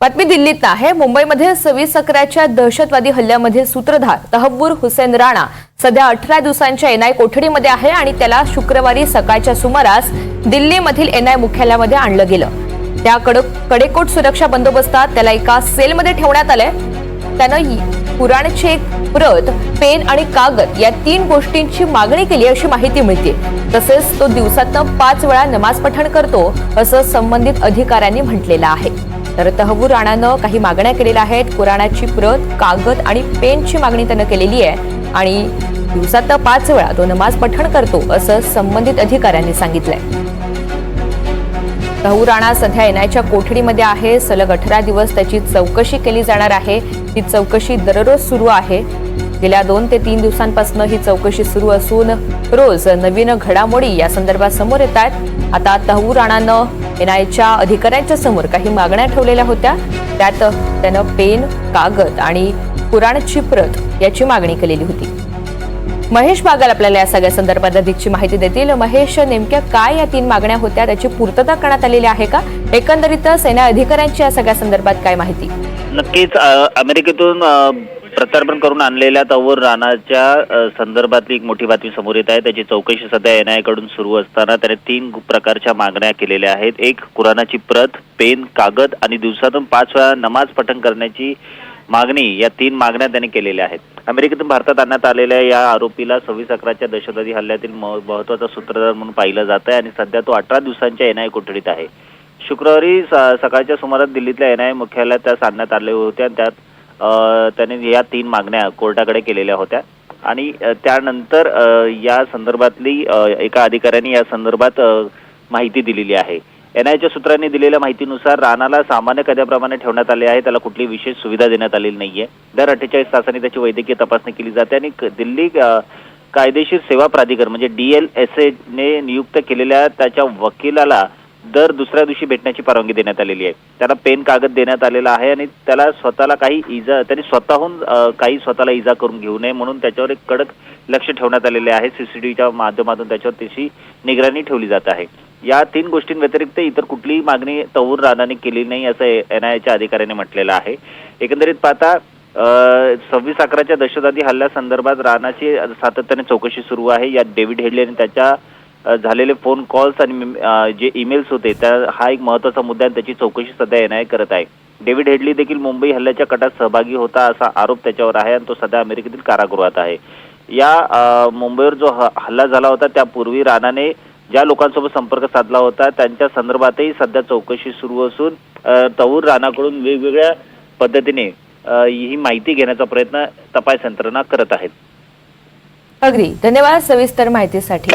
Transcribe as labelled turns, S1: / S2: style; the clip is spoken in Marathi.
S1: बातमी दिल्लीत आहे। मुंबईमध्ये 26/11च्या दहशतवादी हल्ल्यामध्ये सूत्रधार तहव्वूर हुसेन राणा सध्या 18 दिवसांच्या एनआय कोठडीमध्ये आहे आणि त्याला शुक्रवारी सकाळच्या सुमारास दिल्लीमधील एनआय मुख्यालयामध्ये आणलं गेलं। त्या कडेकोट सुरक्षा बंदोबस्तात त्याला एका सेलमध्ये ठेवण्यात आले। त्यानं कुराणची एक प्रत, पेन आणि कागद या 3 गोष्टींची मागणी केली अशी माहिती मिळते। तसेच तो दिवसातून 5 वेळा नमाज पठण करतो असं संबंधित अधिकाऱ्यांनी म्हटलेलं आहे। तर तहव्वूर राणानं काही मागण्या केलेल्या आहेत। कुराणाची प्रत, कागद आणि पेनची मागणी त्यानं केलेली आहे आणि दिवसातून 5 वेळा तो नमाज पठण करतो असं संबंधित अधिकाऱ्यांनी सांगितलंय। तहव्वूर राणा सध्या एनआयच्या कोठडीमध्ये आहे। सलग 18 दिवस त्याची चौकशी केली जाणार आहे। ही चौकशी दररोज सुरू आहे। गेल्या 2 ते 3 दिवसांपासून ही चौकशी सुरू असून रोज नवीन घडामोडी या संदर्भात समोर येत आहेत। आता तहव्वूर राणानं एनआयच्या अधिकाऱ्यांच्या समोर काही मागण्या ठेवलेल्या होत्या। त्यात त्यानं पेन, कागद आणि कुराणची प्रत याची मागणी केलेली होती। महेश बागल आपल्याला या सगळ्या संदर्भात अधिकची माहिती देतील। महेश, नेमक्या काय या 3 मागण्या होत्या, त्याची पूर्तता करण्यात आलेली आहे का? एकंदरीतच सेना अधिकाऱ्यांची या सगळ्या संदर्भात काय माहिती?
S2: नक्कीच अमेरिकेतून प्रत्यार्पण करून आणलेल्या तहव्वूर राणाच्या संदर्भातली एक मोठी बातमी समोर येत आहे। त्याची चौकशी सध्या एनआय कडून सुरू असताना त्याने 3 प्रकारच्या मागण्या केलेल्या आहेत। एक, कुराणाची प्रत, पेन, कागद आणि दिवसातून 5 वेळा नमाज पठण करण्याची मागणी, या 3 मागण्या त्याने केलेल्या आहेत। अमेरिकेतून भारतात आणण्यात आलेल्या या आरोपीला 26/11च्या दहशतवादी हल्ल्यातील महत्त्वाचा सूत्रधार म्हणून पाहिलं जात आहे आणि सध्या तो 18 दिवसांच्या एनआय कोठडीत आहे। शुक्रवारी सकाळच्या सुमारास दिल्लीतल्या एनआय मुख्यालयात त्यास आणण्यात आले होते आणि त्यात त्याने या 3 मागण्या कोर्टाकडे केलेल्या होत्या आणि त्यानंतर या संदर्भातली एका अधिकाऱ्याने या संदर्भात माहिती दिलेली आहे। एनआयच्या सूत्रांनी दिलेल्या माहितीनुसार राणाला सामान्य कैद्याप्रमाणे ठेवण्यात आले आहे। त्याला कुठली विशेष सुविधा देण्यात आलेली नाहीये। दर 48 तासांनी त्याची वैद्यकीय तपासणी केली जाते आणि दिल्ली कायदेशीर सेवा प्राधिकरण म्हणजे DLSA ने नियुक्त केलेल्या त्याच्या वकिलाला दर दुसऱ्या दिवशी भेटण्याची परवानगी देण्यात आलेली आहे। त्याला पेन, कागद देण्यात आलेला आहे आणि त्याला स्वतःला काही इजा, त्यांनी स्वतःहून काही स्वतःला इजा करून घेऊ नये म्हणून त्याच्यावर एक कडक लक्ष ठेवण्यात आलेले आहे। CCTVच्या माध्यमातून त्याच्यावर त्याची निगराणी ठेवली जात आहे। या 3 गोष्टींव्यतिरिक्त इतर कुठलीही मागणी तहव्वूर राणाने केली नाही असं एनआयच्या अधिकाऱ्याने म्हटलेलं आहे। एकंदरीत पाहता 26/11च्या दहशतवादी हल्ल्यासंदर्भात राणाची सातत्याने चौकशी सुरू आहे। यात डेव्हिड हेडली आणि त्याच्या झालेले फोन कॉल्स आणि जे ईमेल्स होते त्या हा एक महत्त्वाचा मुद्दा आहे। त्याची चौकशी सध्या एनआय करत आहे। डेव्हिड हेडली देखील मुंबई हल्ल्याच्या कटात सहभागी होता असा आरोप त्याच्यावर आहे आणि तो सध्या अमेरिकेतील कारागृहात आहे। या मुंबईवर जो हल्ला झाला होता त्यापूर्वी राणाने ज्या लोकांसोबत संपर्क साधला होता त्यांच्या संदर्भातही सध्या चौकशी सुरू असून तहव्वूर राणाकडून वेगवेगळ्या पद्धतीने ही माहिती घेण्याचा प्रयत्न तपास यंत्रणा करत आहेत।
S1: अगदी धन्यवाद सविस्तर माहितीसाठी।